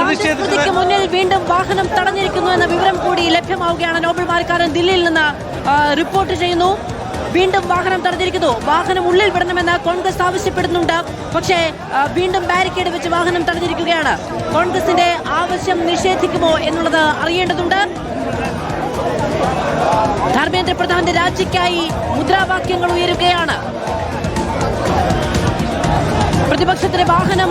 പ്രതിഷേധത്തിന് മുന്നിൽ വീണ്ടും വാഹനം തടഞ്ഞിരിക്കുന്നു എന്ന വിവരം കൂടി ലഭ്യമാവുകയാണ്. നോബൽ മാർക്കാരൻ ദില്ലിയിൽ നിന്ന് റിപ്പോർട്ട് ചെയ്യുന്നു. വീണ്ടും വാഹനം തടഞ്ഞിരിക്കുന്നു. വാഹനം ഉള്ളിൽ വിടണമെന്ന് കോൺഗ്രസ് ആവശ്യപ്പെടുന്നുണ്ട്. പക്ഷേ വീണ്ടും ബാരിക്കേഡ് വെച്ച് വാഹനം തടഞ്ഞിരിക്കുകയാണ്. കോൺഗ്രസിന്റെ ആവശ്യം നിഷേധിക്കുമോ എന്നുള്ളത് അറിയേണ്ടതുണ്ട്. ധർമ്മേന്ദ്ര പ്രധാന്റെ രാജിക്കായി മുദ്രാവാക്യങ്ങൾ ഉയരുകയാണ്. പ്രതിപക്ഷത്തിന്റെ വാഹനം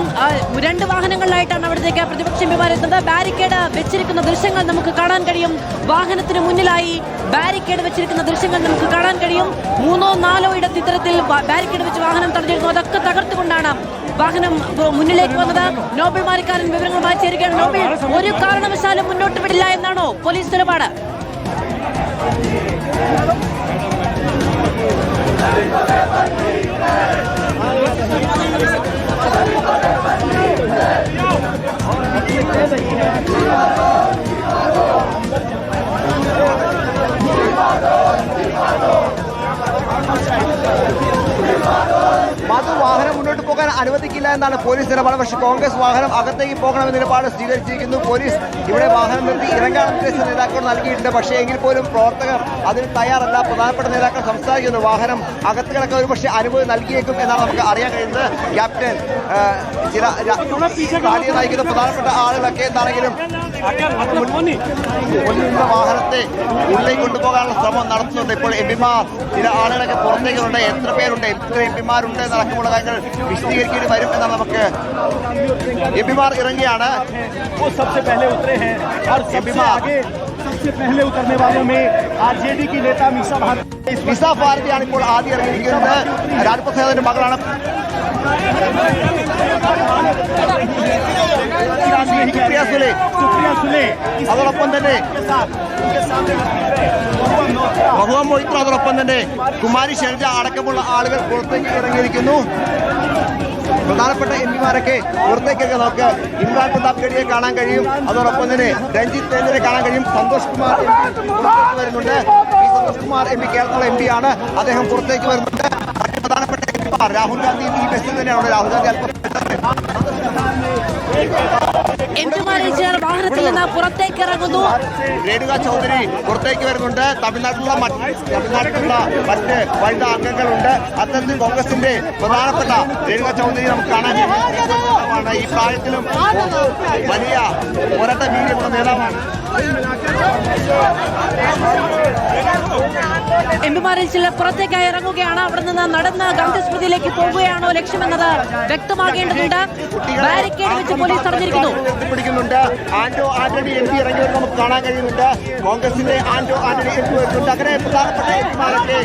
രണ്ട് വാഹനങ്ങളിലായിട്ടാണ് അവിടത്തേക്ക് പ്രതിപക്ഷ എംപിമാർ എത്തുന്നത്. ബാരിക്കേഡ് വെച്ചിരിക്കുന്ന ദൃശ്യങ്ങൾ നമുക്ക് കാണാൻ കഴിയും. വാഹനത്തിന് മുന്നിലായി ബാരിക്കേഡ് വെച്ചിരിക്കുന്ന ദൃശ്യങ്ങൾ നമുക്ക് കാണാൻ കഴിയും. 3-4 ഇടത്ത് ഇത്തരത്തിൽ ബാരിക്കേഡ് വെച്ച് വാഹനം തടഞ്ഞിരുന്നു. അതൊക്കെ തകർത്തുകൊണ്ടാണ് വാഹനം മുന്നിലേക്ക് വന്നത്. നോബൽ മാരിക്കാരൻ വിവരങ്ങളുമായി ചേരുകയാണ്. നോബൽ, ഒരു കാരണവശാലും മുന്നോട്ട് വിടില്ല എന്നാണോ പോലീസ് നിലപാട്? മധു വാഹനം മുന്നോട്ട് പോകാൻ അനുവദിക്കില്ല എന്നാണ് പോലീസ് നിലപാട്. പക്ഷേ കോൺഗ്രസ് വാഹനം അകത്തേക്ക് പോകണമെന്ന നിലപാട് സ്വീകരിച്ചിരിക്കുന്നു. പോലീസ് ഇവിടെ വാഹനം നിർത്തി ഇറങ്ങാൻ നേതാക്കളോട് നൽകിയിട്ടുണ്ട്. പക്ഷേ എങ്കിൽ പോലും പ്രവർത്തകർ അതിന് തയ്യാറല്ല. പ്രധാനപ്പെട്ട നേതാക്കൾ സംസാരിക്കുന്നു. വാഹനം അകത്ത് കിടക്കാൻ ഒരു പക്ഷേ അനുമതി നൽകിയേക്കും എന്നാണ് നമുക്ക് അറിയാൻ കഴിയുന്നത്. ക്യാപ്റ്റൻ ചില റാലിയെ നയിക്കുന്ന പ്രധാനപ്പെട്ട ആളുകളൊക്കെ എന്താണെങ്കിലും വാഹനത്തെ ഉള്ളിലേക്ക് കൊണ്ടുപോകാനുള്ള ശ്രമം നടത്തുന്നുണ്ട്. ഇപ്പോൾ എംപിമാർ ചില ആളുകളൊക്കെ പുറത്തേക്കുണ്ട്. എത്ര പേരുണ്ട്, എത്ര എംപിമാരുണ്ട് എന്നടക്കമുള്ള കാര്യങ്ങൾ വിശദീകരിക്കേണ്ടി വരും എന്നാണ് നമുക്ക്. എംപിമാർ ഇറങ്ങിയാണ്. മിസാ ഭാരതിയാണ് ഇപ്പോൾ ആദ്യം ഇറങ്ങിയിരിക്കുന്നത്. രാജ്പ്രസാദിന്റെ മകളാണ്. അതോടൊപ്പം തന്നെ മഹുവ മൊയ്ത്ര, അതോടൊപ്പം തന്നെ കുമാരി ഷെൽജ അടക്കമുള്ള ആളുകൾ പുറത്തേക്ക് ഇറങ്ങിയിരിക്കുന്നു. പ്രധാനപ്പെട്ട എംപിമാരൊക്കെ പുറത്തേക്കൊക്കെ നമുക്ക് ഇമ്രാൻ പ്രതാപ് ഗഡിയെ കാണാൻ കഴിയും. അതോടൊപ്പം തന്നെ രഞ്ജിത്ത് തേജരെ കാണാൻ കഴിയും. സന്തോഷ് കുമാർ പുറത്തേക്ക് വരുന്നുണ്ട്. ഈ സന്തോഷ് കുമാർ എംപി കേരളത്തിലുള്ള എംപിയാണ്. അദ്ദേഹം പുറത്തേക്ക് വരുന്നുണ്ട്. മറ്റ് പ്രധാനപ്പെട്ട എംപിമാർ രാഹുൽ ഗാന്ധി ഈ ബസ്സിൽ തന്നെയാണ്. രാഹുൽ ഗാന്ധി വാഹനത്തിൽ നിന്ന് പുറത്തേക്ക് ഇറങ്ങുന്നു. രേണുക ചൗധരി പുറത്തേക്ക് വരുന്നുണ്ട്. തമിഴ്നാട്ടിലുള്ള മറ്റ് വനിതാ അംഗങ്ങളുണ്ട്. അത്തരത്തിൽ കോൺഗ്രസിന്റെ പ്രധാനപ്പെട്ട രേണുക ചൗധരി നമുക്ക് കാണാൻ കഴിയുന്ന ഈ പ്രായത്തിലും വലിയ പോരാട്ട വീര്യമുള്ള നേതാവാണ്. എംപിമാരിൽ ചിലർ പുറത്തേക്കായി ഇറങ്ങുകയാണ്. അവിടെ നിന്ന് നടന്ന് ഗാന്ധിസ്മൃതിയിലേക്ക് പോകുകയാണോ ലക്ഷ്യമെന്നത് വ്യക്തമാകേണ്ടതുണ്ട്. ബാരിക്കേഡ് വെച്ച് പോലീസ് തടഞ്ഞിരിക്കുന്നു. പിടിക്കുന്നുണ്ട്. ആന്റോ ആന്റണി എംപി ഇറങ്ങിയത് നമുക്ക് കാണാൻ കഴിയുന്നുണ്ട്. കോൺഗ്രസിന്റെ ആന്റോ ആന്റണി എംപി വരുന്നുണ്ട്. അങ്ങനെ പ്രധാനപ്പെട്ട എംപിമാരൊക്കെ